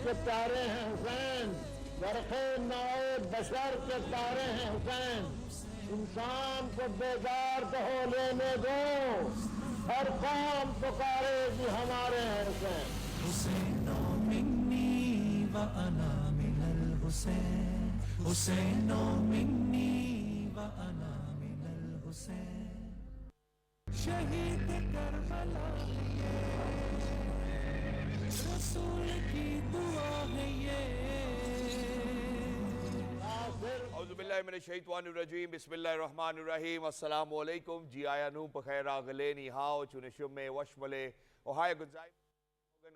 के प्यारे हैं हुसैन, वरखे नाए बशर के तारे हैं हुसैन, इंसान को बेजार तो हो लेने दो, हर कौम पुकारेगी हमारे हैं हुसैन। हुसैनो मिन्नी व अना मिनल हुसैन, हुसैनो मिन्नी व अना मिनल हुसैन, शहीद करबला है ये, रसूल की दुआ है ये। औज़ुबिल्लाहिमिनश्शैतानिर्रजीम, बिस्मिल्लाहिर्रहमानिर्रहीम, अस्सलामु अलैकुम, जी आया नू बखैर आगले नी हाओ चुनशुम में वशमले ओहाय गुजाई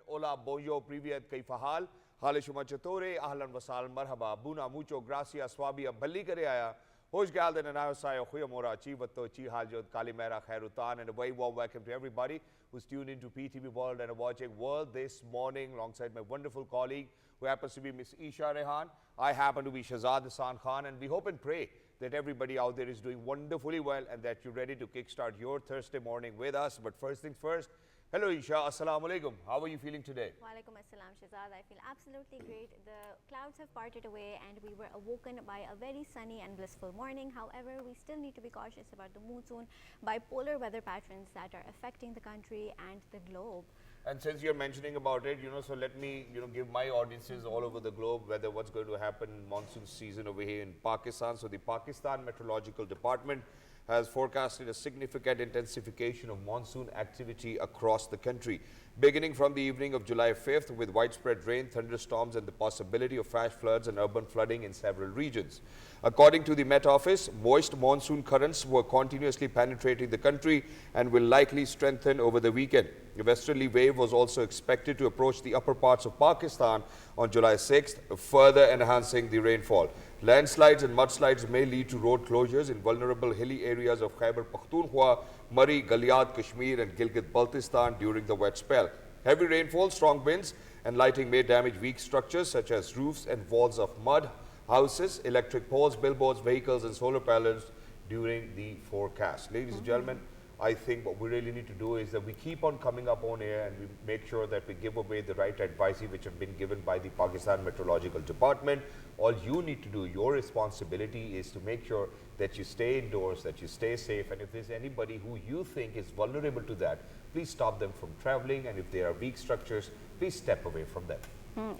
Hola, bonjour, привет, kaifa hal? Hale shuma chatore, ahlan wasal, marhaba, buna, mucho, gracias, swabia, balli kare aya. Hosh gal den anayo sayo, khuya mora, chi vatto, chi haljot, kalimera, khairutan, and a very warm welcome to everybody who's tuned into PTV World and watching World this morning alongside my wonderful colleague who happens to be Miss Eesha Rehan. I happen to be Shahzad Hasan Khan, and we hope and pray that everybody out there is doing wonderfully well and that you're ready to kickstart your Thursday morning with us. But first things first, hello Eesha, assalamu alaikum. How are you feeling today? Walaikum assalam, Shahzad. I feel absolutely great. The clouds have parted away and we were awoken by a very sunny and blissful morning. However, we still need to be cautious about the monsoon, bipolar weather patterns that are affecting the country and the globe. And since you're mentioning about it, so let me, give my audiences all over the globe whether what's going to happen in monsoon season over here in Pakistan. So the Pakistan Meteorological Department has forecasted a significant intensification of monsoon activity across the country, beginning from the evening of July 5th with widespread rain, thunderstorms and the possibility of flash floods and urban flooding in several regions. According to the Met Office, moist monsoon currents were continuously penetrating the country and will likely strengthen over the weekend. A westerly wave was also expected to approach the upper parts of Pakistan on July 6th, further enhancing the rainfall. Landslides and mudslides may lead to road closures in vulnerable hilly areas of Khyber Pakhtunkhwa, Murree, Galiat, Kashmir and Gilgit-Baltistan during the wet spell. Heavy rainfall, strong winds and lighting may damage weak structures such as roofs and walls of mud, houses, electric poles, billboards, vehicles and solar panels during the forecast. Ladies and gentlemen, I think what we really need to do is that we keep on coming up on air and we make sure that we give away the right advice which have been given by the Pakistan Meteorological Department. All you need to do, your responsibility is to make sure that you stay indoors, that you stay safe, and if there's anybody who you think is vulnerable to that, please stop them from traveling, and if there are weak structures, please step away from them.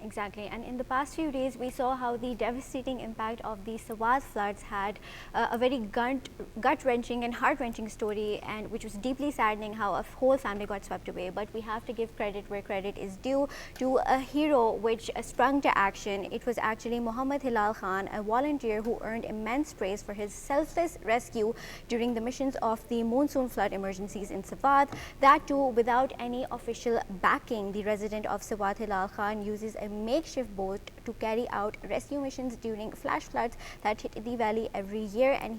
Exactly, and in the past few days we saw how the devastating impact of the Swat floods had a very gut-wrenching and heart-wrenching story, and which was deeply saddening how a whole family got swept away. But we have to give credit where credit is due to a hero which sprung to action. It was actually Muhammad Hilal Khan, a volunteer who earned immense praise for his selfless rescue during the missions of the monsoon flood emergencies in Swat. That too without any official backing. The resident of Swat, Hilal Khan, used a makeshift boat to carry out rescue missions during flash floods that hit the valley every year, and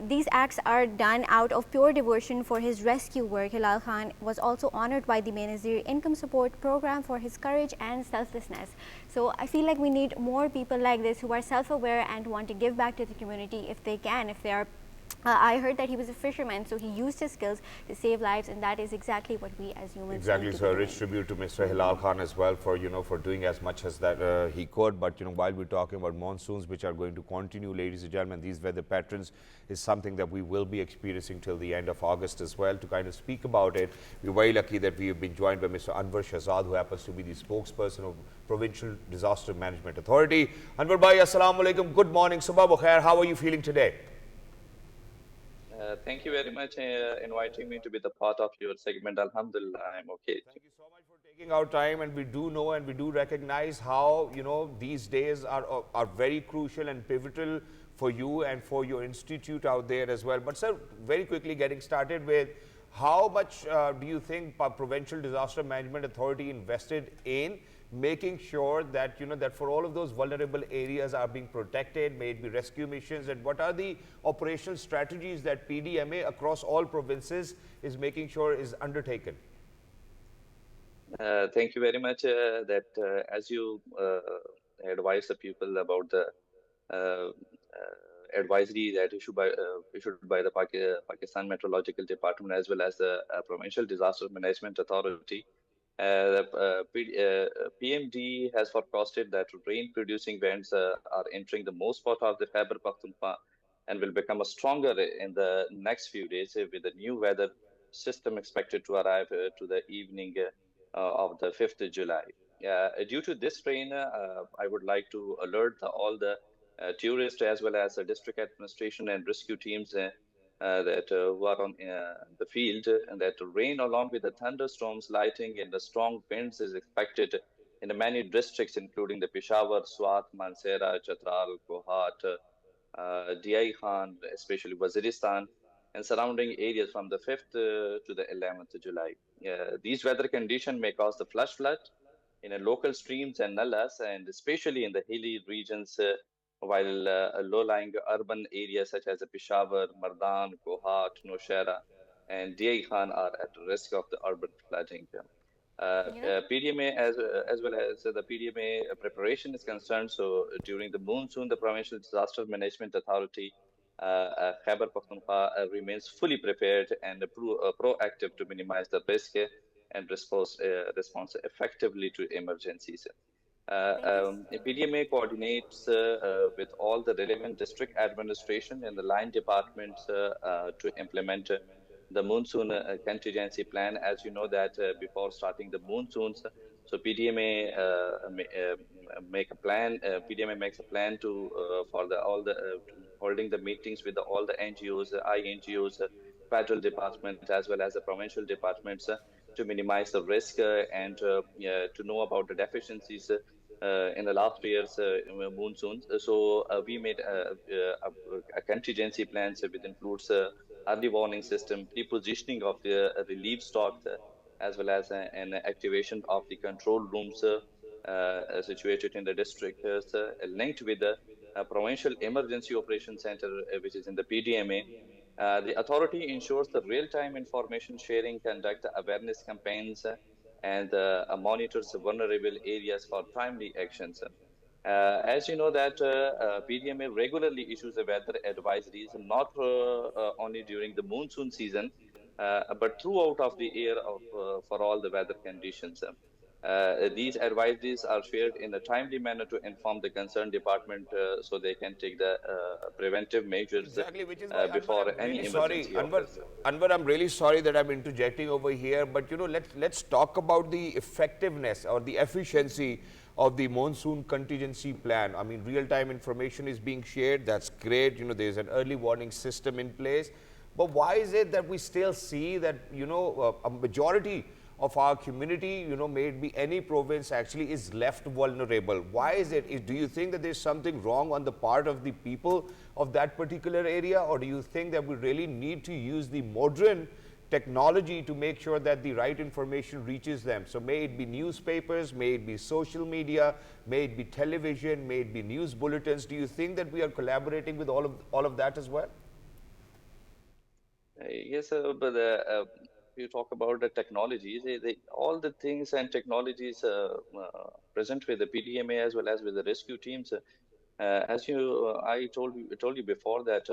these acts are done out of pure devotion for his rescue work. Hilal Khan was also honored by the Benazir Income Support Program for his courage and selflessness. So I feel like we need more people like this who are self-aware and want to give back to the community if they can, if they are I heard that he was a fisherman, so he used his skills to save lives, and that is exactly what we as humans exactly. So a rich tribute to Mr. Hilal Khan as well for for doing as much as that he could. But while we're talking about monsoons which are going to continue, ladies and gentlemen, these weather patterns is something that we will be experiencing till the end of August as well. To kind of speak about it, we're very lucky that we have been joined by Mr. Anwar Shahzad, who happens to be the spokesperson of Provincial Disaster Management Authority. Anwar bhai, assalamu alaikum. Good morning. Subah bukhair. How are you feeling today? Thank you very much inviting me to be the part of your segment. Alhamdulillah, I'm okay. Thank you so much for taking our time, and we do know and we do recognize how these days are very crucial and pivotal for you and for your institute out there as well. But sir, very quickly getting started with, how much do you think Provincial Disaster Management Authority invested in making sure that that for all of those vulnerable areas are being protected, may it be rescue missions, and what are the operational strategies that PDMA across all provinces is making sure is undertaken? Thank you very much as you advise the people about the advisory that issued by the Pakistan Meteorological Department as well as the Provincial Disaster Management Authority. PMD has forecasted that rain-producing bands are entering the most part of the Khyber Pakhtunkhwa and will become stronger in the next few days with a new weather system expected to arrive to the evening of the 5th of July. Due to this rain, I would like to alert all the tourists as well as the district administration and rescue teams that who are on the field, and that rain along with the thunderstorms, lightning, and the strong winds is expected in the many districts, including the Peshawar, Swat, Mansehra, Chatral, Kohat, Diyai Khan, especially Waziristan, and surrounding areas from the 5th to the 11th of July. These weather conditions may cause the flash flood in local streams and nullas, and especially in the hilly regions, while low-lying urban areas such as Peshawar, Mardan, Kohat, Nowshera, and Diyai Khan are at risk of the urban flooding. PDMA as well as the PDMA preparation is concerned. So during the monsoon, the Provincial Disaster Management Authority, Khyber Pakhtunkhwa, remains fully prepared and proactive to minimize the risk and response effectively to emergencies. PDMA coordinates with all the relevant district administration and the line departments to implement the monsoon contingency plan. As you know that before starting the monsoons, so PDMA make a plan. PDMA makes a plan to for holding the meetings with all the NGOs, INGOs, federal departments as well as the provincial departments to minimize the risk and to know about the deficiencies in the last year's monsoons. So we made a contingency plan which includes early warning system, pre-positioning of the relief stocks, as well as an activation of the control rooms situated in the district, linked with the Provincial Emergency Operations Center, which is in the PDMA. The authority ensures the real-time information sharing, conduct awareness campaigns, and monitors vulnerable areas for timely actions. As you know that PDMA regularly issues the weather advisories, not only during the monsoon season, but throughout of the year for all the weather conditions. These advisories are shared in a timely manner to inform the concerned department so they can take the preventive measures exactly, which is why, before Anwar, I'm any really emergency sorry. Anwar, I'm really sorry that I'm interjecting over here, but you know, let's talk about the effectiveness or the efficiency of the monsoon contingency plan. I mean, real-time information is being shared. That's great. You know, there's an early warning system in place. But why is it that we still see that, you know, a majority of our community, you know, may it be any province, actually is left vulnerable? Why is it? Do you think that there's something wrong on the part of the people of that particular area? Or do you think that we really need to use the modern technology to make sure that the right information reaches them? So may it be newspapers, may it be social media, may it be television, may it be news bulletins. Do you think that we are collaborating with all of that as well? Yes, but you talk about the technologies, all the things and technologies present with the PDMA as well as with the rescue teams. As I told you before that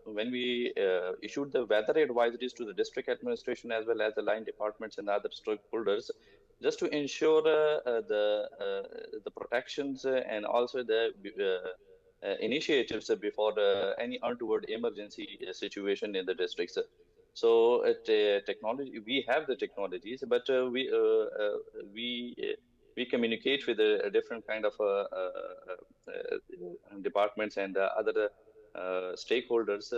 when we issued the weather advisories to the district administration as well as the line departments and other stakeholders, just to ensure the protections and also the initiatives before any untoward emergency situation in the districts. So technology, we have the technologies, but we communicate with a different kind of departments and other stakeholders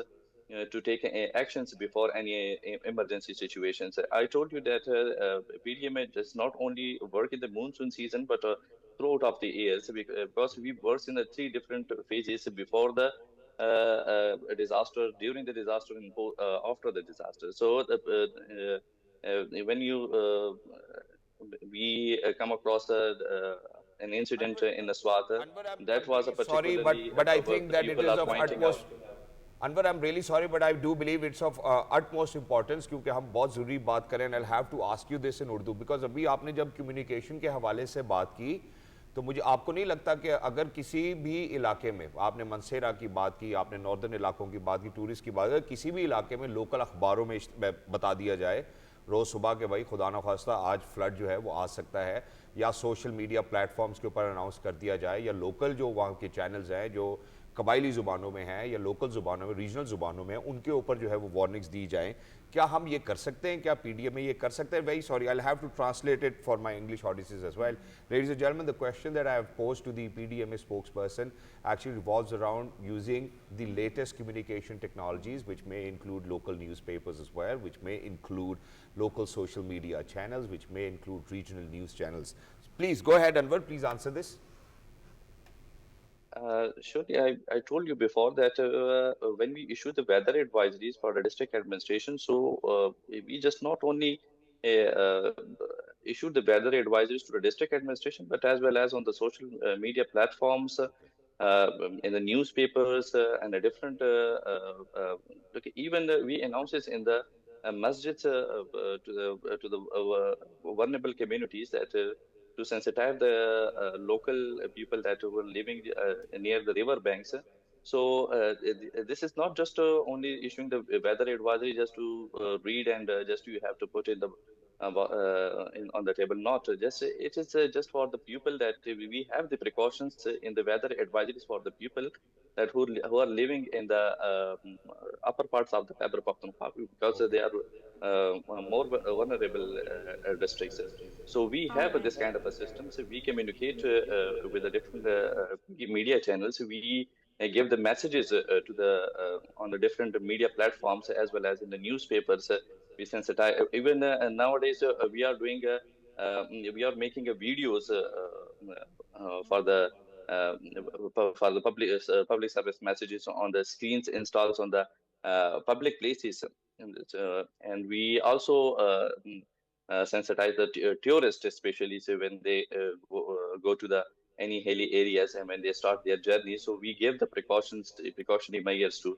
to take actions before any emergency situations. I told you that PDMA does not only work in the monsoon season, but throughout of the years, because we work in the 3 different phases before the disaster, during the disaster, and after the disaster. So when we come across an incident in the Swat, that was a particularly sorry, but I think that it is of utmost. Anwar, I'm really sorry, but I do believe it's of utmost importance क्योंकि हम बहुत ज़रूरी बात करें, and I'll have to ask you this in Urdu because अभी आपने जब communication के हवाले से बात की, तो मुझे आपको नहीं लगता कि अगर किसी भी इलाके में, आपने मनसेरा की बात की, आपने नॉर्दर्न इलाकों की बात की, टूरिस्ट की बात की, किसी भी इलाके में लोकल अखबारों में बता दिया जाए, रोज़ सुबह के भाई खुदा न खास्ता आज फ्लड जो है वो आ सकता है, या सोशल मीडिया प्लेटफॉर्म्स के ऊपर अनाउंस कर दिया जाए, या लोकल जो वहाँ के चैनल्स हैं जो कबायली ज़ुबानों में हैं या लोकल ज़ुबानों में, रीजनल ज़ुबानों में, उनके ऊपर जो है वो वार्निंग्स दी जाएँ। क्या हम ये कर सकते हैं? क्या PDMA ये कर सकते हैं? Very sorry, I have to translate it for my English audiences as well. Ladies and gentlemen, the question that I have posed to the PDMA spokesperson actually revolves around using the latest communication technologies, which may include local newspapers as well, which may include local social media channels, which may include regional news channels. Please go ahead, Anwar, please answer this. Surely, I told you before that when we issue the weather advisories for the district administration, so we just not only uh, issue the weather advisories to the district administration, but as well as on the social media platforms, in the newspapers, and a different. Look, even we announce this in the masjids to the vulnerable communities that. To sensitize the local people that were living near the river banks. So this is not just only issuing the weather advisory just to read and just you have to put in the on the table. Not just it is just for the people that we have the precautions in the weather advisories for the people that who are living in the upper parts of the Khyber Pakhtunkhwa because they are more vulnerable districts. So we have this kind of a system. So we communicate with the different media channels. We give the messages to the on the different media platforms as well as in the newspapers. We sensitize. Even nowadays, we are doing. We are making videos for the public service messages on the screens installed on the public places, and we also sensitize the tourists, especially so when they go to the any hilly areas and when they start their journey. So we give the precautionary measures to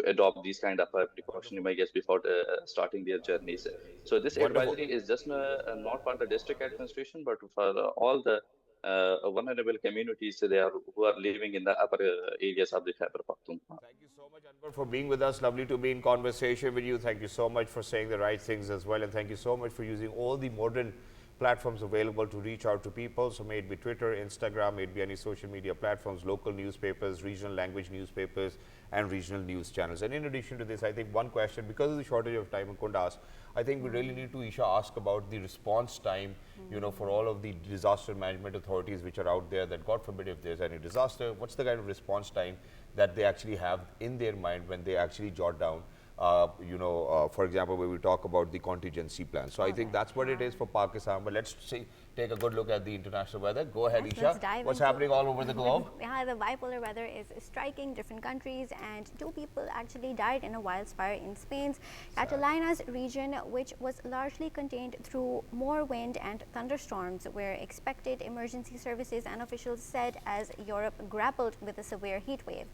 adopt these kind of precautionary measures before starting their journeys. So this Wonderful. advisory is just not for the district administration, but for all the vulnerable communities who are living in the upper areas of the Khyber Pakhtunkhwa. Thank you so much, Anwar, for being with us. Lovely to be in conversation with you. Thank you so much for saying the right things as well. And thank you so much for using all the modern platforms available to reach out to people. So may it be Twitter, Instagram, may it be any social media platforms, local newspapers, regional language newspapers, and regional news channels. And in addition to this, I think one question, because of the shortage of time, I couldn't ask, I think we really need to, Eesha, ask about the response time, you know, for all of the disaster management authorities which are out there, that God forbid if there's any disaster, what's the kind of response time that they actually have in their mind when they actually jot down, for example, when we talk about the contingency plan. So I think that's what it is for Pakistan. But let's see, take a good look at the international weather. Go ahead, Yes, Eesha. let's dive What's into happening all over the globe? Yeah, the bipolar weather is striking different countries, and 2 people actually died in a wildfire in Spain's Catalana's region, which was largely contained through more wind and thunderstorms, were expected, emergency services and officials said, as Europe grappled with a severe heat wave.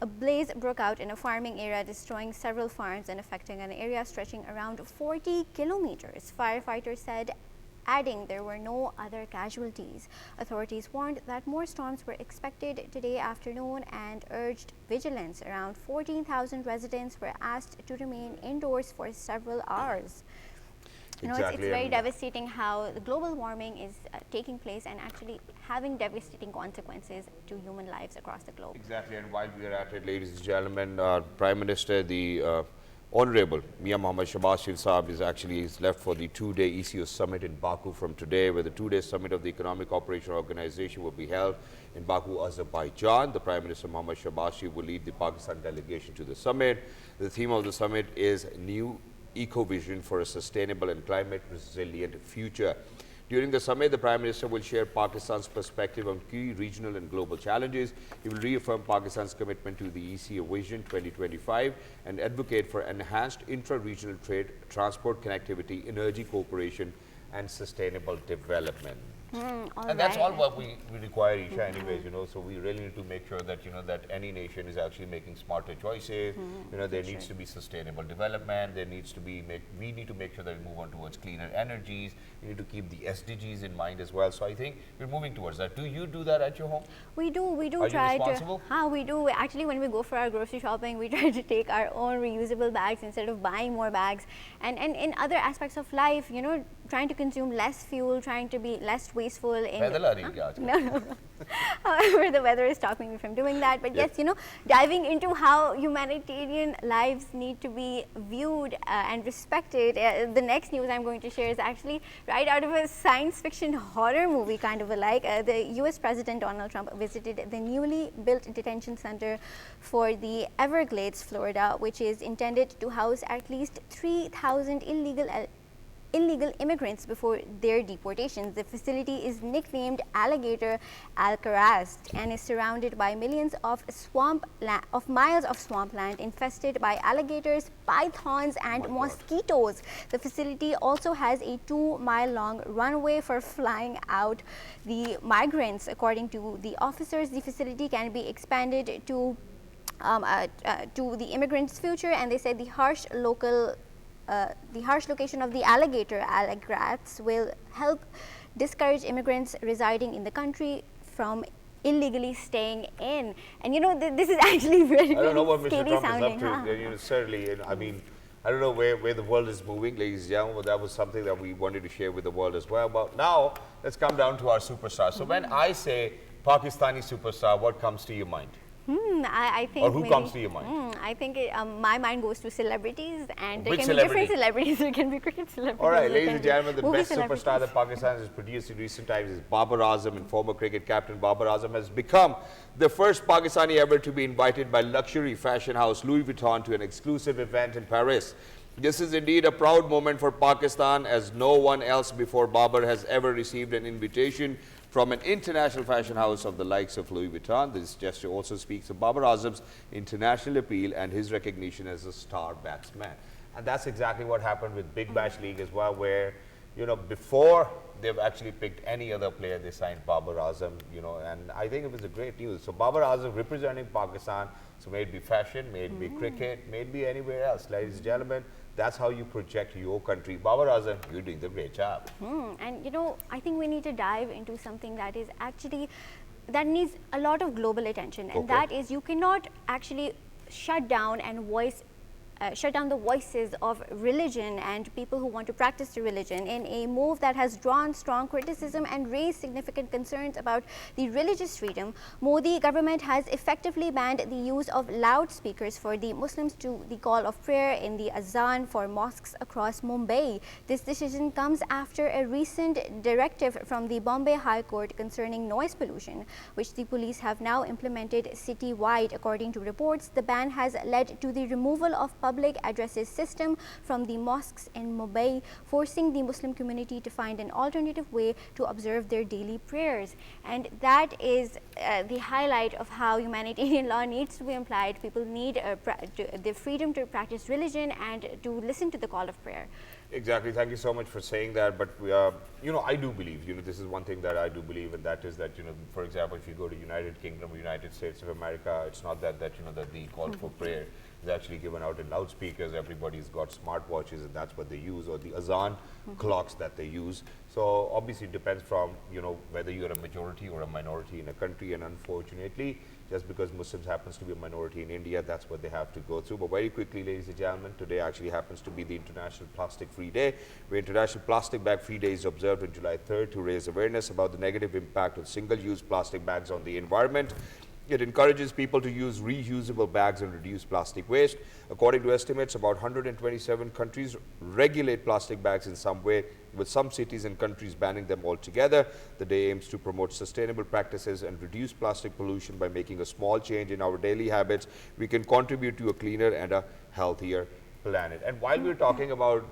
A blaze broke out in a farming area, destroying several farms and affecting an area stretching around 40 kilometers, firefighters said, adding there were no other casualties. Authorities warned that more storms were expected today afternoon and urged vigilance. Around 14,000 residents were asked to remain indoors for several hours. You know, it's very devastating how the global warming is taking place and actually having devastating consequences to human lives across the globe. Exactly, and while we are at it, ladies and gentlemen, Prime Minister, the Honorable Mia Mohammad Shahbaz Sharif Saab is left for the 2-day ECO summit in Baku from today, where the 2-day summit of the Economic Cooperation Organization will be held in Baku, Azerbaijan. The Prime Minister Mohammad Shahbaz Sharif will lead the Pakistan delegation to the summit. The theme of the summit is New Eco-Vision for a Sustainable and Climate Resilient Future. During the summit, the Prime Minister will share Pakistan's perspective on key regional and global challenges. He will reaffirm Pakistan's commitment to the ECO Vision 2025 and advocate for enhanced intra-regional trade, transport connectivity, energy cooperation, and sustainable development. And that's all what we require, Eesha, anyways, so we really need to make sure that, that any nation is actually making smarter choices. There needs to be sustainable development. There needs to be, we need to make sure that we move on towards cleaner energies. We need to keep the SDGs in mind as well. So I think we're moving towards that. Do you do that at your home? We do Are try you responsible? we do. Actually, when we go for our grocery shopping, we try to take our own reusable bags instead of buying more bags. And in other aspects of life, trying to consume less fuel, trying to be less wasteful in no. However, the weather is stopping me from doing that. But yes, diving into how humanitarian lives need to be viewed and respected. The next news I'm going to share is actually right out of a science fiction horror movie, kind of alike. The US President Donald Trump visited the newly built detention center for the Everglades, Florida, which is intended to house at least 3,000 illegal immigrants before their deportations. The facility is nicknamed Alligator Alcatraz and is surrounded by millions of miles of swampland infested by alligators, pythons, and mosquitoes. The facility also has a 2-mile-long runway for flying out the migrants. According to the officers, the facility can be expanded to the immigrants' future, and they said the harsh location of the Alligator Alcatraz will help discourage immigrants residing in the country from illegally staying in. And this is actually very, I don't know what Mr. scary Trump sounding. is up to. Certainly, I mean, I don't know where the world is moving, ladies and gentlemen, but that was something that we wanted to share with the world as well. But now, let's come down to our superstars. So when I say Pakistani superstar, what comes to your mind? I think or who comes to your mind? I think my mind goes to celebrities, and there Which can be different celebrities. There can be cricket celebrities. All right, ladies and gentlemen, the best celebrities. superstar that Pakistan has produced in recent times is Babar Azam, and former cricket captain Babar Azam has become the first Pakistani ever to be invited by luxury fashion house Louis Vuitton to an exclusive event in Paris. This is indeed a proud moment for Pakistan, as no one else before Babar has ever received an invitation from an international fashion house of the likes of Louis Vuitton. This gesture also speaks of Babar Azam's international appeal and his recognition as a star batsman. And that's exactly what happened with Big Bash League as well, where, before they've actually picked any other player, they signed Babar Azam, and I think it was a great news. So Babar Azam representing Pakistan, so may it be fashion, may it be cricket, may it be anywhere else. Ladies and gentlemen, that's how you project your country. Babar Azam, you're doing the great job. And I think we need to dive into something that is actually, that needs a lot of global attention. And that is, you cannot actually shut down the voices of religion and people who want to practice the religion in a move that has drawn strong criticism and raised significant concerns about the religious freedom. Modi government has effectively banned the use of loudspeakers for the Muslims to the call of prayer in the azan for mosques across Mumbai. This decision comes after a recent directive from the Bombay High Court concerning noise pollution, which the police have now implemented citywide. According to reports, the ban has led to the removal of public addresses system from the mosques in Mumbai, forcing the Muslim community to find an alternative way to observe their daily prayers. And that is the highlight of how humanitarian law needs to be applied. People need the freedom to practice religion and to listen to the call of prayer. Exactly. Thank you so much for saying that. But, I do believe, this is one thing that I do believe, and that is that, for example, if you go to United Kingdom or United States of America, it's not that the call for prayer is actually given out in loudspeakers. Everybody's got smartwatches, and that's what they use, or the azan clocks that they use. So obviously it depends from, whether you're a majority or a minority in a country, and unfortunately, just because Muslims happens to be a minority in India, that's what they have to go through. But very quickly, ladies and gentlemen, today actually happens to be the International Plastic Free Day, where International Plastic Bag Free Day is observed on July 3rd to raise awareness about the negative impact of single-use plastic bags on the environment. It encourages people to use reusable bags and reduce plastic waste. According to estimates, about 127 countries regulate plastic bags in some way, with some cities and countries banning them altogether. The day aims to promote sustainable practices and reduce plastic pollution. By making a small change in our daily habits, we can contribute to a cleaner and a healthier planet. And while we're talking about,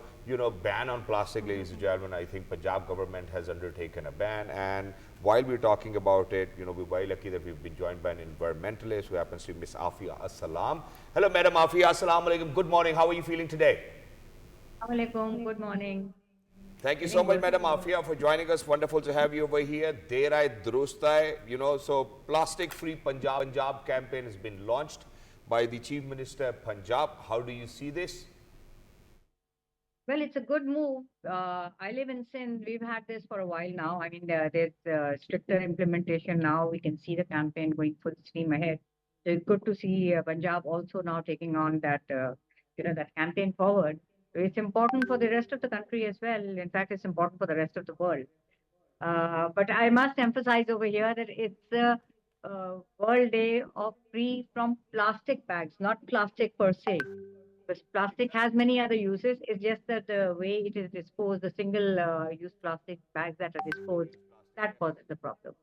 ban on plastic, ladies and gentlemen, I think Punjab government has undertaken a ban. And while we're talking about it, we're very lucky that we've been joined by an environmentalist who happens to be Miss AFIA. As-salam. Hello, Madam AFIA. Assalamu alaikum. Good morning. How are you feeling today? Assalamualaikum. Good morning. Thank you so much, Madam Afia, for joining us. Wonderful to have you over here. Derai Drustai, so plastic-free Punjab campaign has been launched by the Chief Minister of Punjab. How do you see this? Well, it's a good move. I live in Sindh. We've had this for a while now. I mean, there's stricter implementation now. We can see the campaign going full steam ahead. So it's good to see Punjab also now taking on that, that campaign forward. So it's important for the rest of the country as well. In fact, it's important for the rest of the world. But I must emphasize over here that it's the World Day of free from plastic bags, not plastic per se. Because plastic has many other uses. It's just that the way it is disposed, the single-use plastic bags that are disposed, that causes the problem.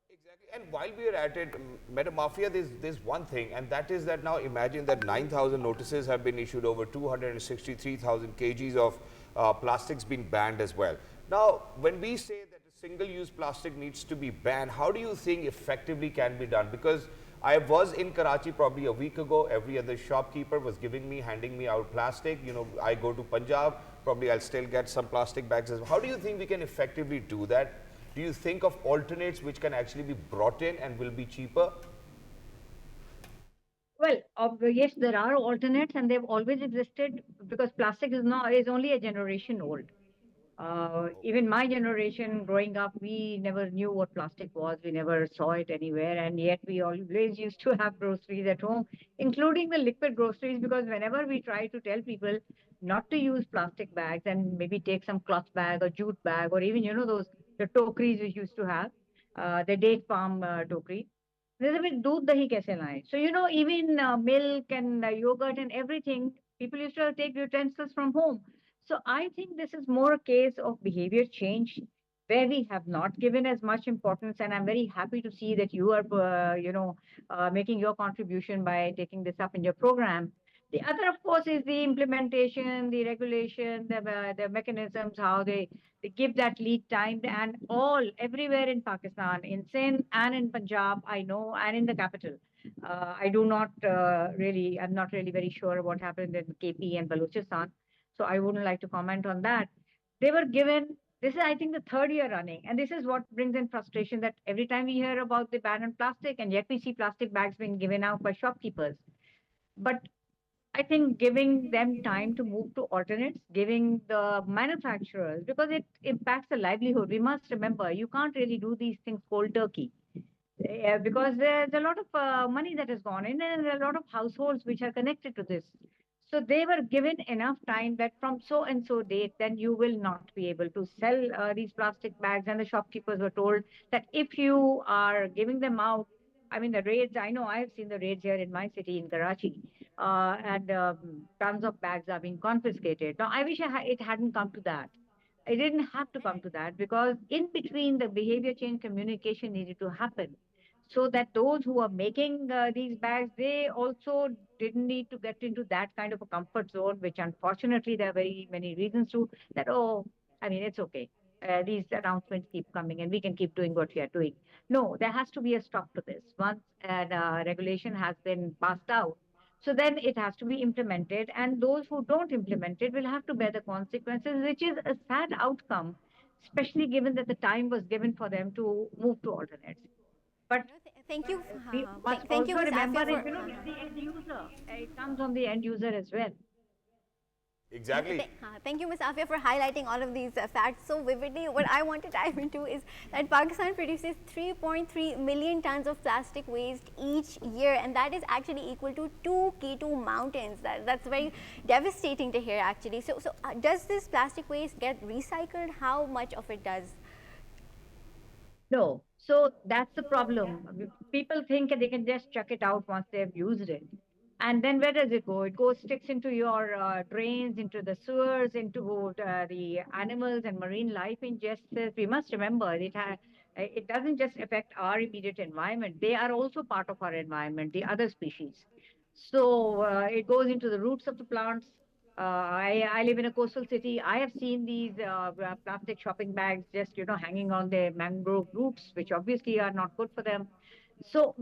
Exactly. And while we are at it, Madam Mafia, there's one thing, and that is that now imagine that 9,000 notices have been issued, over 263,000 kgs of plastics being banned as well. Now, when we say that a single-use plastic needs to be banned, how do you think effectively can be done? Because I was in Karachi probably a week ago. Every other shopkeeper was handing me out plastic. I go to Punjab, probably I'll still get some plastic bags as well. How do you think we can effectively do that? Do you think of alternates which can actually be brought in and will be cheaper? Well, yes, there are alternates, and they've always existed because plastic is only a generation old. Even my generation growing up, we never knew what plastic was. We never saw it anywhere. And yet we always used to have groceries at home, including the liquid groceries, because whenever we try to tell people not to use plastic bags and maybe take some cloth bag or jute bag, or even, the tokeries we used to have, the date palm tokery. There's a bit doodh dahi kaise laye. So, even milk and yogurt and everything, people used to take utensils from home. So I think this is more a case of behavior change where we have not given as much importance. And I'm very happy to see that you are, making your contribution by taking this up in your program. The other, of course, is the implementation, the regulation, the mechanisms, how they give that lead time, and everywhere in Pakistan, in Sindh and in Punjab, I know, and in the capital. I do not I'm not really very sure what happened in KP and Balochistan. So I wouldn't like to comment on that. They were given, this is, I think, the third year running. And this is what brings in frustration, that every time we hear about the ban on plastic, and yet we see plastic bags being given out by shopkeepers. But I think giving them time to move to alternates, giving the manufacturers, because it impacts the livelihood. We must remember, you can't really do these things cold turkey. Because there's a lot of money that has gone in, and there are a lot of households which are connected to this. So they were given enough time that from so and so date, then you will not be able to sell these plastic bags. And the shopkeepers were told that if you are giving them out, I mean, the raids, I know I have seen the raids here in my city in Karachi, and tons of bags are being confiscated. Now, I wish it hadn't come to that. It didn't have to come to that, because in between, the behavior change communication needed to happen, so that those who are making these bags, they also didn't need to get into that kind of a comfort zone, which unfortunately there are very many reasons to that. Oh, I mean, it's okay. These announcements keep coming and we can keep doing what we are doing. No, there has to be a stop to this. Once a regulation has been passed out, so then it has to be implemented, and those who don't implement it will have to bear the consequences, which is a sad outcome, especially given that the time was given for them to move to alternates. But Thank you. we must Thank you, also Ms. remember Afia, that, it's the end user. It comes on the end user as well. Exactly. Thank you, Ms. Afia, for highlighting all of these facts so vividly. What I want to dive into is that Pakistan produces 3.3 million tons of plastic waste each year, and that is actually equal to 2 K2 mountains. That's very devastating to hear, actually. So does this plastic waste get recycled? How much of it does? No. So that's the problem. People think they can just chuck it out once they've used it. And then where does it go? It goes, sticks into your drains, into the sewers, into the animals and marine life ingested. We must remember it doesn't just affect our immediate environment. They are also part of our environment, the other species. So it goes into the roots of the plants. I live in a coastal city. I have seen these plastic shopping bags just, hanging on the mangrove roots, which obviously are not good for them. So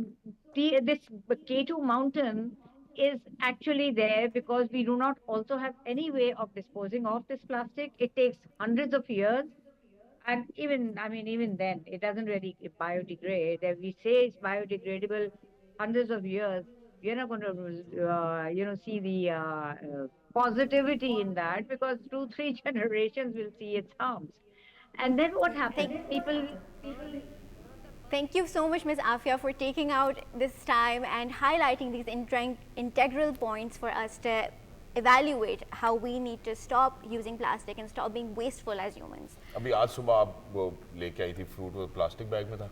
this K2 mountain is actually there because we do not also have any way of disposing of this plastic. It takes hundreds of years. And even, I mean, even then, it doesn't really biodegrade. If we say it's biodegradable hundreds of years, we're not going to, see the positivity in that because 2, 3 generations will see its harms. And then what happens? People. Thank you so much, Ms. Afia, for taking out this time and highlighting these integral points for us to evaluate how we need to stop using plastic and stop being wasteful as humans. अभी आज सुबह आप वो लेके आई थी fruit वो plastic bag में था?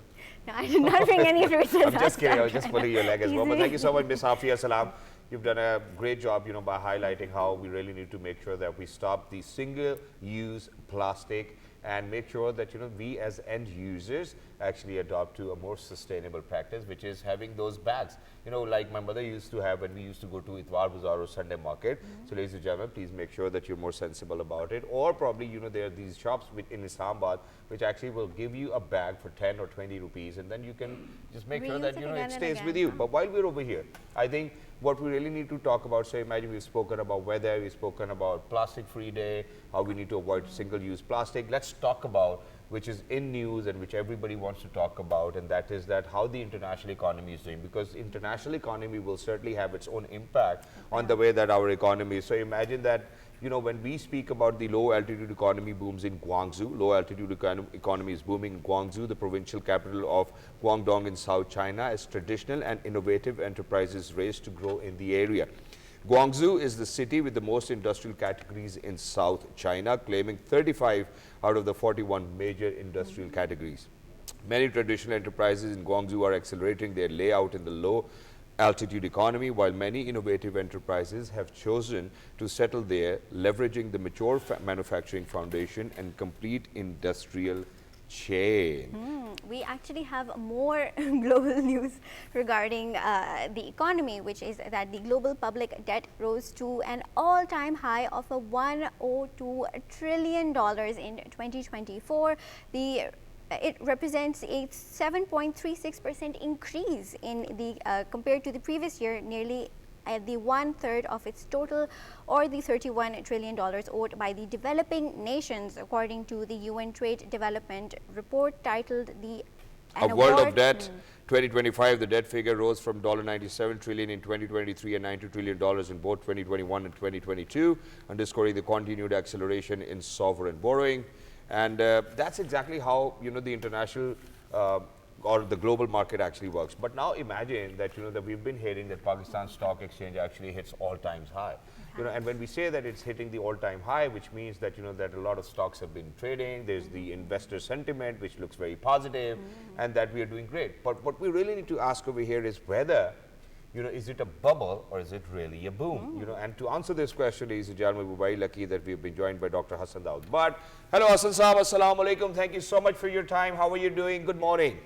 No, I did not bring any fruits. I'm just kidding. I was just pulling your leg as well. But thank you so much, Ms. Afia Salam. You've done a great job, by highlighting how we really need to make sure that we stop the single-use plastic and make sure that, we as end users actually adopt to a more sustainable practice, which is having those bags. Like my mother used to have when we used to go to Itwar Bazaar or Sunday market. So ladies and gentlemen, please make sure that you're more sensible about it. Or probably, there are these shops in Islamabad which actually will give you a bag for 10 or 20 rupees, and then you can just make sure that, it stays with you. But while we're over here, I think what we really need to talk about, so imagine we've spoken about weather, we've spoken about plastic-free day, how we need to avoid single-use plastic. Let's talk about which is in news and which everybody wants to talk about, and that is that how the international economy is doing, because international economy will certainly have its own impact on the way that our economy is. So imagine that, when we speak about the low altitude economy booms in Guangzhou, low altitude economy is booming in Guangzhou, the provincial capital of Guangdong in South China, as traditional and innovative enterprises race to grow in the area. Guangzhou is the city with the most industrial categories in South China, claiming 35 out of the 41 major industrial categories. Many traditional enterprises in Guangzhou are accelerating their layout in the low altitude economy, while many innovative enterprises have chosen to settle there, leveraging the mature manufacturing foundation and complete industrial chain. We actually have more global news regarding the economy, which is that the global public debt rose to an all-time high of $102 trillion in 2024. It represents a 7.36% increase in the compared to the previous year, nearly at the 1/3 of its total, or the $31 trillion owed by the developing nations, according to the UN Trade Development Report titled the A World of Debt 2025. The debt figure rose from $97 trillion in 2023 and $90 trillion in both 2021 and 2022, underscoring the continued acceleration in sovereign borrowing. And that's exactly how, the international or the global market actually works. But now imagine that, that we've been hearing that Pakistan Stock Exchange actually hits all-time high. And when we say that it's hitting the all-time high, which means that, that a lot of stocks have been trading, there's the investor sentiment, which looks very positive, and that we are doing great. But what we really need to ask over here is whether, is it a bubble or is it really a boom? And to answer this question, ladies and gentlemen, we're very lucky that we've been joined by Dr. Hassan Daud. But hello, Hassan Saab, assalamu alaikum. Thank you so much for your time. How are you doing? Good morning.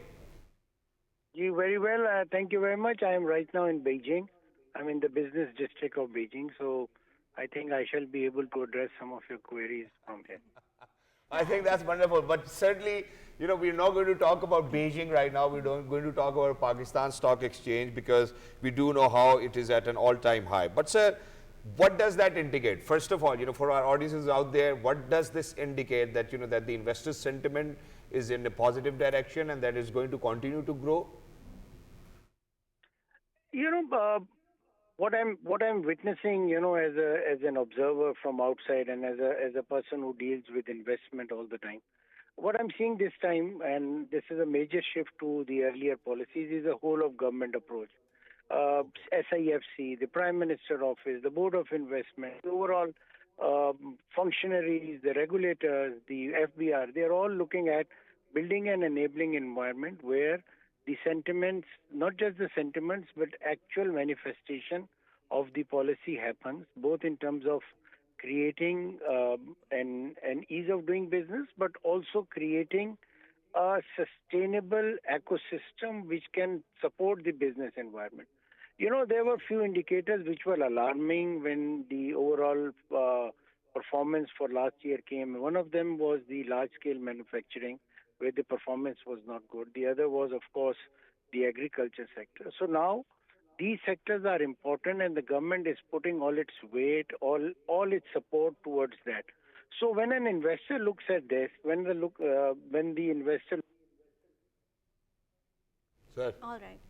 You very well. Thank you very much. I am right now in Beijing. I'm in the business district of Beijing, so I think I shall be able to address some of your queries from here. I think that's wonderful. But certainly, we're not going to talk about Beijing right now. We're going to talk about Pakistan Stock Exchange because we do know how it is at an all-time high. But sir, what does that indicate? First of all, for our audiences out there, what does this indicate that, that the investor sentiment is in a positive direction and that is going to continue to grow? What I'm witnessing, as an observer from outside and as a person who deals with investment all the time, what I'm seeing this time, and this is a major shift to the earlier policies, is a whole of government approach. SIFC, the Prime Minister Office, the Board of Investment, the overall functionaries, the regulators, the FBR, they're all looking at building an enabling environment where the sentiments, not just the sentiments, but actual manifestation of the policy happens, both in terms of creating an ease of doing business, but also creating a sustainable ecosystem which can support the business environment. There were few indicators which were alarming when the overall performance for last year came. One of them was the large-scale manufacturing, where the performance was not good. The other was, of course, the agriculture sector. So now these sectors are important, and the government is putting all its weight, all its support towards that. So when an investor looks at this, when the investor. Sir. All right.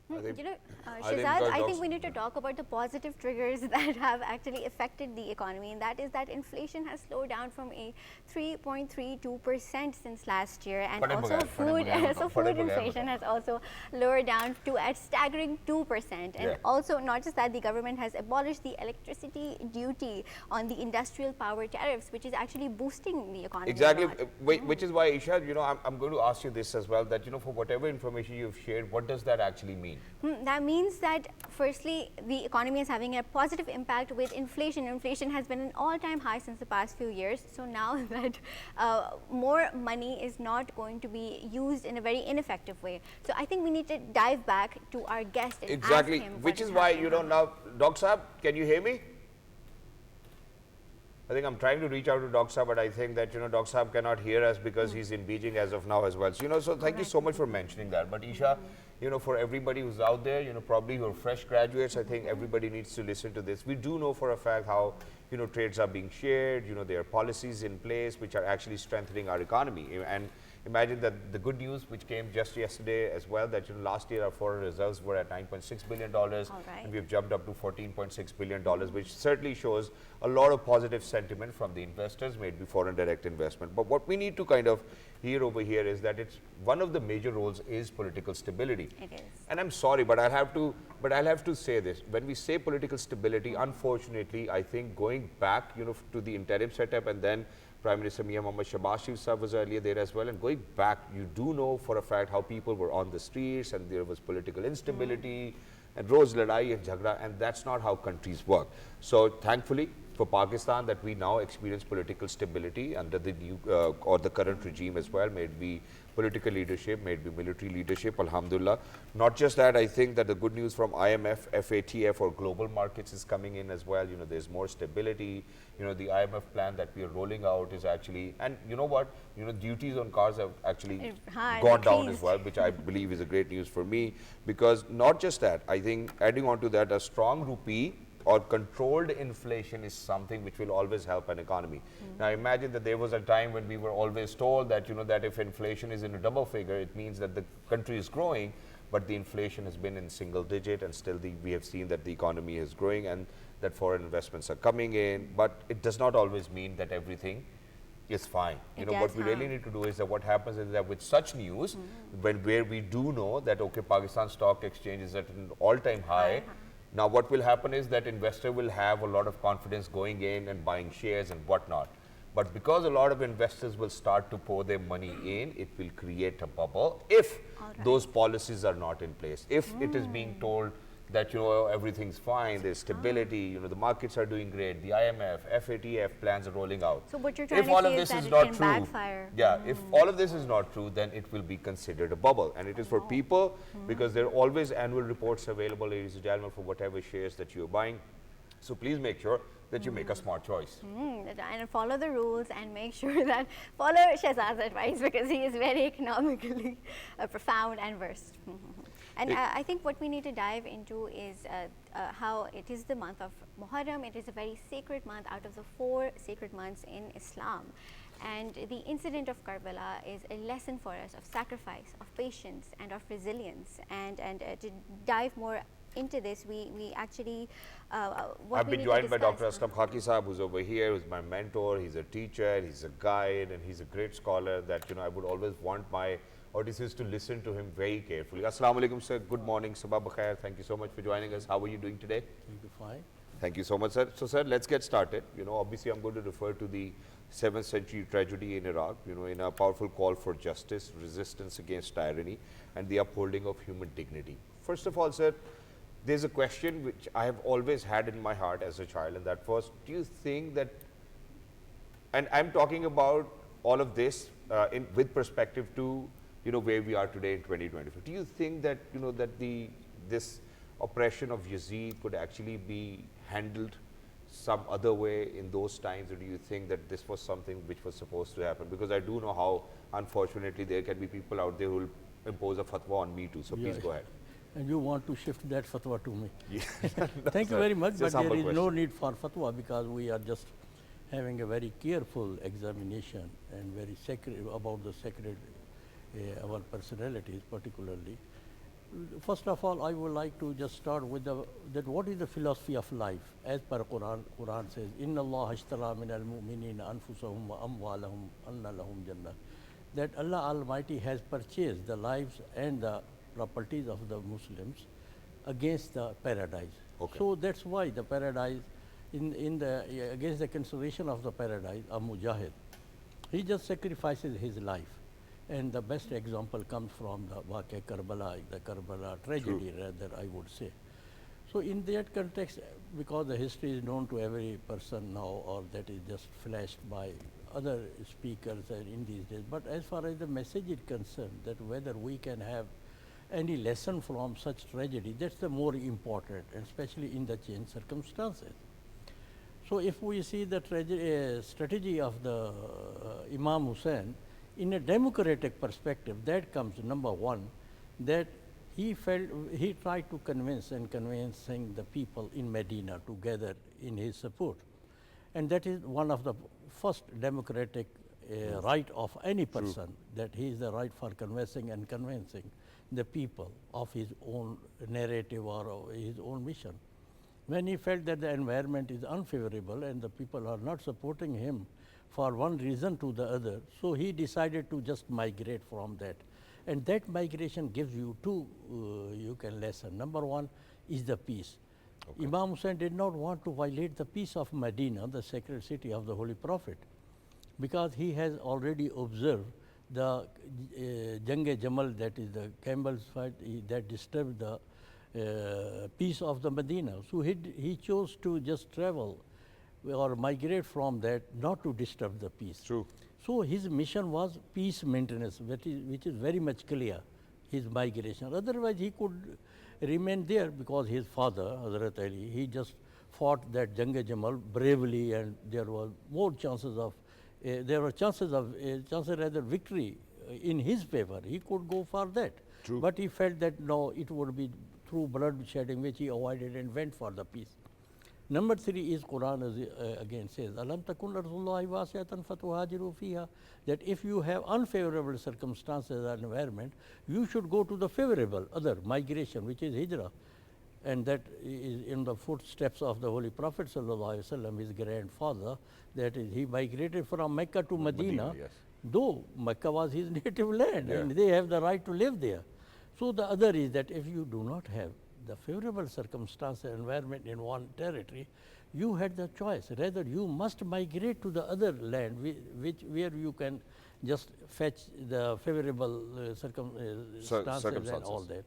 I think, Shahzad, I think we need to talk about the positive triggers that have actually affected the economy, and that is that inflation has slowed down from a 3.32% since last year, and also food inflation has also lowered down to a staggering 2%. And also, not just that, the government has abolished the electricity duty on the industrial power tariffs, which is actually boosting the economy. Exactly, which is why, Eesha, I'm going to ask you this as well, that, for whatever information you've shared, what does that actually mean? That means that, firstly, the economy is having a positive impact with inflation. Inflation has been an all-time high since the past few years. So now that more money is not going to be used in a very ineffective way. So I think we need to dive back to our guest and ask him which is why, now, Dr. Saab, can you hear me? I think I'm trying to reach out to Dr. Saab, but I think that, Dr. Saab cannot hear us because he's in Beijing as of now as well. So, so thank you so much for mentioning that. But Eesha, for everybody who's out there, probably who are fresh graduates, I think everybody needs to listen to this. We do know for a fact how, trades are being shared, there are policies in place which are actually strengthening our economy. And imagine that the good news which came just yesterday as well, that last year our foreign reserves were at $9.6 billion, and we've jumped up to $14.6 billion, which certainly shows a lot of positive sentiment from the investors, maybe foreign direct investment. But what we need to kind of hear over here is that it's one of the major roles is political stability. It is. And I'm sorry, but I'll have to say this. When we say political stability, unfortunately, I think going back, to the interim setup, and then Prime Minister Mia Mohammad Shahbaz Sharif Sahab was earlier there as well, and going back, you do know for a fact how people were on the streets and there was political instability and roz ladai and jhagda, and that's not how countries work. So thankfully for Pakistan that we now experience political stability under the new or the current regime as well, may it be political leadership, may it be military leadership, alhamdulillah. Not just that, I think that the good news from IMF, FATF or global markets is coming in as well. There's more stability. The IMF plan that we are rolling out is actually, and you know what, duties on cars have actually gone down as well, which I believe is a great news for me, because not just that, I think adding on to that, a strong rupee or controlled inflation is something which will always help an economy. Now imagine that there was a time when we were always told that, that if inflation is in a double figure, it means that the country is growing, but the inflation has been in single digit, and still we have seen that the economy is growing and that foreign investments are coming in, but it does not always mean that everything is fine. What we really need to do is that what happens is that with such news, where we do know that, okay, Pakistan Stock Exchange is at an all-time high, now what will happen is that investor will have a lot of confidence going in and buying shares and whatnot. But because a lot of investors will start to pour their money in, it will create a bubble if those policies are not in place. If it is being told that, everything's fine, there's stability, the markets are doing great, the IMF, FATF plans are rolling out. So what you're trying to say is that it can backfire. Yeah, if all of this is not true, then it will be considered a bubble. And it is for people, because there are always annual reports available, ladies and gentlemen, for whatever shares that you're buying. So please make sure that you make a smart choice. And follow the rules and make sure that follow Shahzad's advice, because he is very economically profound and versed. And I think what we need to dive into is how it is the month of Muharram. It is a very sacred month out of the 4 sacred months in Islam. And the incident of Karbala is a lesson for us of sacrifice, of patience, and of resilience. And to dive more into this, we actually I've been joined by Dr. ASLAM Khaki Sahab, who's over here, who's my mentor. He's a teacher, he's a guide, and he's a great scholar that, I would always want my audiences to listen to him very carefully. Assalamu alaikum, sir. Good morning. Sabah bakhair. Thank you so much for joining us. How are you doing today? Thank you, fine. Thank you so much, sir. So, sir, let's get started. Obviously, I'm going to refer to the 7th century tragedy in Iraq, in a powerful call for justice, resistance against tyranny, and the upholding of human dignity. First of all, sir, there's a question which I have always had in my heart as a child, and that was, do you think that, and I'm talking about all of this with perspective to, where we are today in 2024. Do you think that, that this oppression of Yazid could actually be handled some other way in those times, or do you think that this was something which was supposed to happen? Because I do know how, unfortunately, there can be people out there who will impose a fatwa on me too. So please go ahead. and you want to shift that fatwa to me. Yeah. Thank you very much, It's but just humble there is no question. need for fatwa because we are just having a very careful examination and very sacred about the sacred our personalities particularly. First of all, I would like to just start with that what is the philosophy of life as per Quran. Quran says, "Inna Allah ashtara min al-mu'minina anfusahum wa amwalahum anna lahum jannah." That Allah Almighty has purchased the lives and the properties of the Muslims against the paradise. Okay. So that's why the paradise, against the consideration of the paradise, a mujahid, he just sacrifices his life. And the best example comes from the Waqia Karbala, the Karbala tragedy, rather, I would say. So in that context, because the history is known to every person now, or that is just flashed by other speakers and in these days, but as far as the message is concerned, that whether we can have any lesson from such tragedy, that's the more important, especially in the changed circumstances. So if we see the strategy of the Imam Hussein, in a democratic perspective, that comes number one, that he tried to convincing the people in Medina to gather in his support. And that is one of the first democratic right of any person, that he is the right for convincing the people of his own narrative or his own mission. When he felt that the environment is unfavorable and the people are not supporting him for one reason to the other, so he decided to just migrate from that. And that migration gives you two lessons. Number one is the peace. Okay. Imam Hussein did not want to violate the peace of Medina, the sacred city of the Holy Prophet, because he has already observed the Jang-e-Jamal, that is the camels fight, that disturbed the peace of the Medina. So he chose to just travel or migrate from that, not to disturb the peace. True. So his mission was peace maintenance, which is very much clear, his migration. Otherwise, he could remain there because his father, Hazrat Ali, he just fought that Jang-e-Jamal bravely, and there were more chances of, rather victory in his favor. He could go for that. True. But he felt that no, it would be through blood shedding, which he avoided and went for the peace. Number three is Quran again says, "Alam takun ardullahi wasi'atan fatuhajiru fiha," that if you have unfavorable circumstances and environment, you should go to the favorable other migration, which is hijrah. And that is in the footsteps of the Holy Prophet sallallahu alaihi wasallam, his grandfather, that is, he migrated from Mecca to Medina, yes. Though Mecca was his native land, and they have the right to live there. So the other is that if you do not have the favorable circumstance and environment in one territory, you had the choice. Rather, you must migrate to the other land where you can just fetch the favorable circumstances and all that.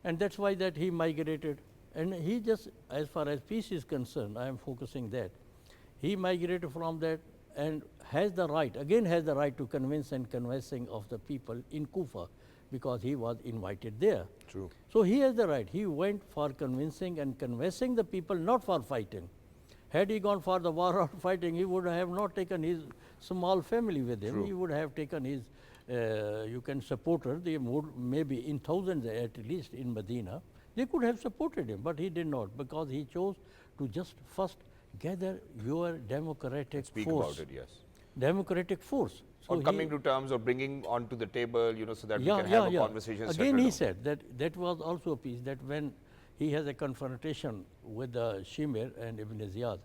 And that's why that he migrated. And he just, as far as peace is concerned, I am focusing that. He migrated from that and has the right to convincing of the people in Kufa, because he was invited there. True. So he has the right. He went for convincing the people, not for fighting. Had he gone for the war or fighting, he would have not taken his small family with him. True. He would have taken his, supporter. They would maybe in thousands at least in Medina. They could have supported him, but he did not, because he chose to just first gather your democratic Speak force. about it, yes. Democratic force. So or coming to terms or bringing onto the table, so that we can have a conversation. Again, he said that was also a piece, that when he has a confrontation with the Shimir and Ibn Ziyad,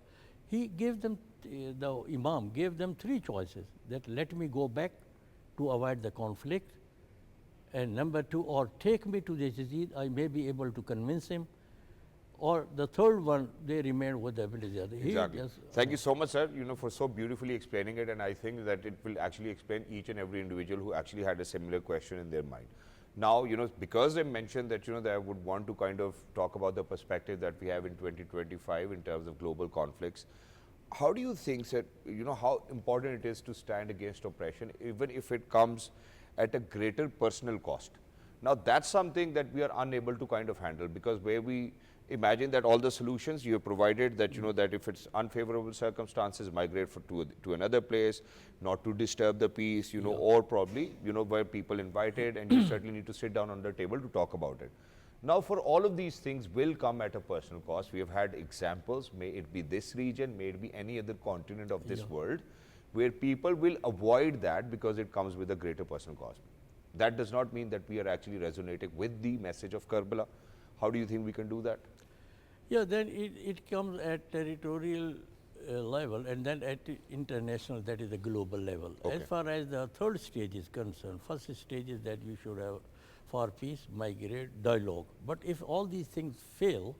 he gave them, the Imam gave them three choices, that let me go back to avoid the conflict, and number two, or take me to the Yazid, I may be able to convince him, or the third one, they remained with Ibn Ziyad. Exactly. Thank you so much, sir, for so beautifully explaining it, and I think that it will actually explain each and every individual who actually had a similar question in their mind. Now, because I mentioned that, that I would want to kind of talk about the perspective that we have in 2025 in terms of global conflicts, how do you think, sir, how important it is to stand against oppression, even if it comes at a greater personal cost? Now, that's something that we are unable to kind of handle, because where we imagine that all the solutions you have provided, that that if it's unfavorable circumstances, migrate to another place, not to disturb the peace, or probably where people invited, and you certainly need to sit down on the table to talk about it. Now, for all of these things will come at a personal cost. We have had examples, may it be this region, may it be any other continent of this world, where people will avoid that because it comes with a greater personal cost. That does not mean that we are actually resonating with the message of Karbala. How do you think we can do that? Yeah, then it comes at territorial level, and then at international, that is the global level. As far as the third stage is concerned, first stage is that you should have for peace, migrate, dialogue. But if all these things fail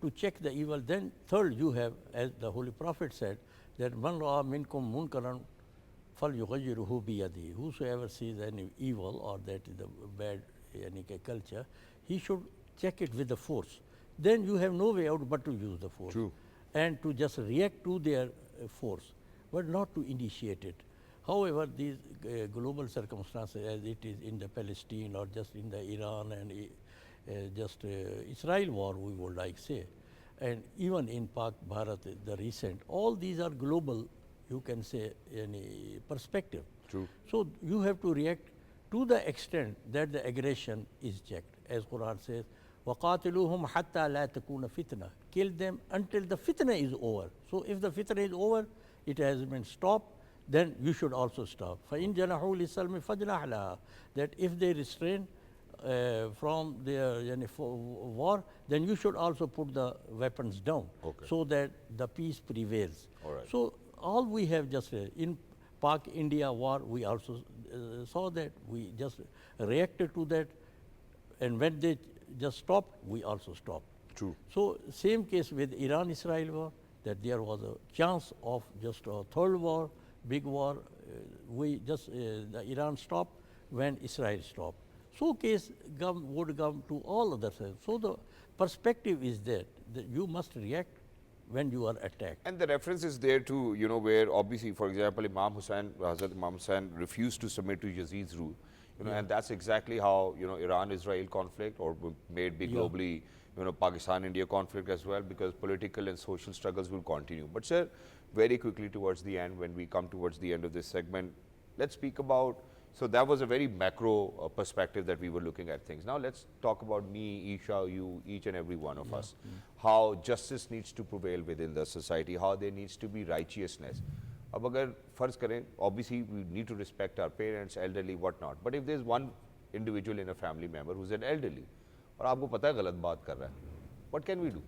to check the evil, then third you have, as the Holy Prophet said, that man ra'a minkum munkaran falyughayyirhu biyadihi. Whosoever sees any evil or that is the bad any culture, he should check it with the force. Then you have no way out but to use the force. True. And to just react to their force, but not to initiate it. However, these global circumstances, as it is in the Palestine or just in the Iran and Israel war, we would like say, and even in Pak Bharat, the recent, all these are global, you can say, any perspective. True. So you have to react to the extent that the aggression is checked. As Quran says, وَقَاتِلُوهُمْ حَتَّى لَا تَكُونَ فِتْنَةً. Kill them until the fitna is over. So if the fitna is over, it has been stopped, then you should also stop. فَإِنْ جَنَحُوا لِلسَّلْمِ فَجْنَحْ لَهَا. That if they restrain from their war, then you should also put the weapons down so that the peace prevails. So all we have just in Pak-India war, we also saw that. We just reacted to that, and when they just stopped, we also stopped. True. So same case with Iran-Israel war, that there was a chance of just a third war, big war. We just, the Iran stopped when Israel stopped. So case would come to all other sides. So the perspective is that you must react when you are attacked. And the reference is there to, you know, where obviously, for example, Hazrat Imam Hussain refused to submit to Yazid's rule. You know, and that's exactly how, you know, Iran-Israel conflict, or may it be globally, you know, Pakistan-India conflict as well, because political and social struggles will continue. But sir, very quickly towards the end, when we come towards the end of this segment, let's speak about, so that was a very macro perspective that we were looking at things. Now let's talk about me, Eesha, you, each and every one of us, how justice needs to prevail within the society, how there needs to be righteousness. अब अगर फ़र्ज़ करें, obviously we need to respect our parents, elderly, whatnot. But if there's one individual in a family member who's an elderly, और आपको पता है गलत बात कर रहा है, what can we do?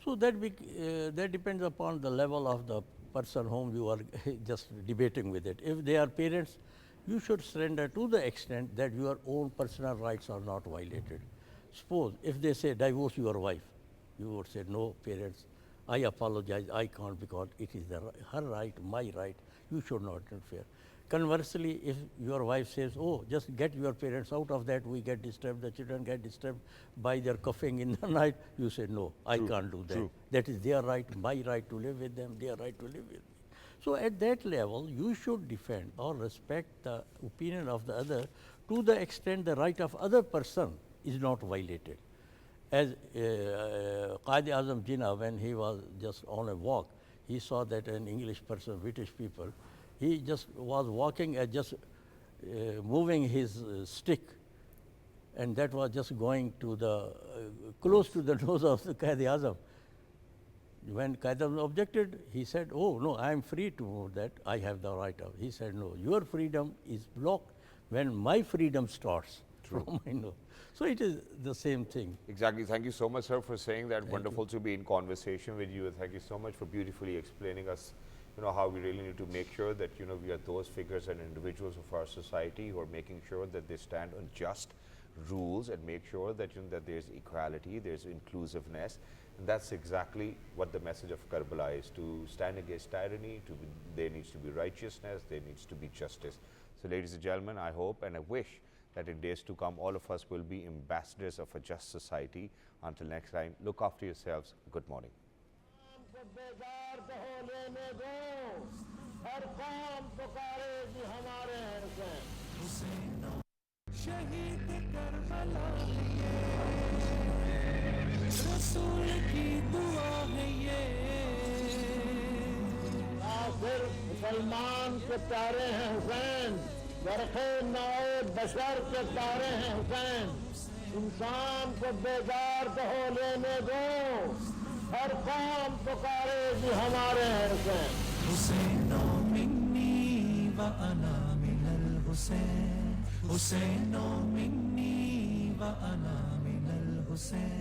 So that depends upon the level of the person whom you are just debating with it. If they are parents, you should surrender to the extent that your own personal rights are not violated. Suppose if they say divorce your wife, you would say no, parents, I apologize, I can't, because it is her right, my right, you should not interfere. Conversely, if your wife says, oh, just get your parents out of that, we get disturbed, the children get disturbed by their coughing in the night, you say, no, I can't do that. That is their right, my right to live with them, their right to live with me. So at that level, you should defend or respect the opinion of the other to the extent the right of other person is not violated. As Qaid-e-Azam Jinnah, when he was just on a walk, he saw that an English person, British people, he just was walking and just moving his stick, and that was just going to the close to the nose of the Qaid-e-Azam. When Qaid-e-Azam objected, he said, oh no, I am free to move that, I have the right of. He said, no, your freedom is blocked when my freedom starts. From my nose. So it is the same thing. Exactly. Thank you so much, sir, for saying that. Wonderful to be in conversation with you. Thank you so much for beautifully explaining us, you know, how we really need to make sure that, you know, we are those figures and individuals of our society who are making sure that they stand on just rules and make sure that, you know, that there's equality, there's inclusiveness. And that's exactly what the message of Karbala is, to stand against tyranny, there needs to be righteousness, there needs to be justice. So ladies and gentlemen, I hope and I wish that in days to come, all of us will be ambassadors of a just society. Until next time, look after yourselves. Good morning. मुसलमान के प्यारे हैं हुसैन, वरक़े नौ बशर के तारे हैं हुसैन, इंसान को बेजार तो हो लेने दो, हर कौम पुकारे कि हमारे हैं हुसैन. حسين مني وأنا من الحسين حسين مني وأنا من الحسين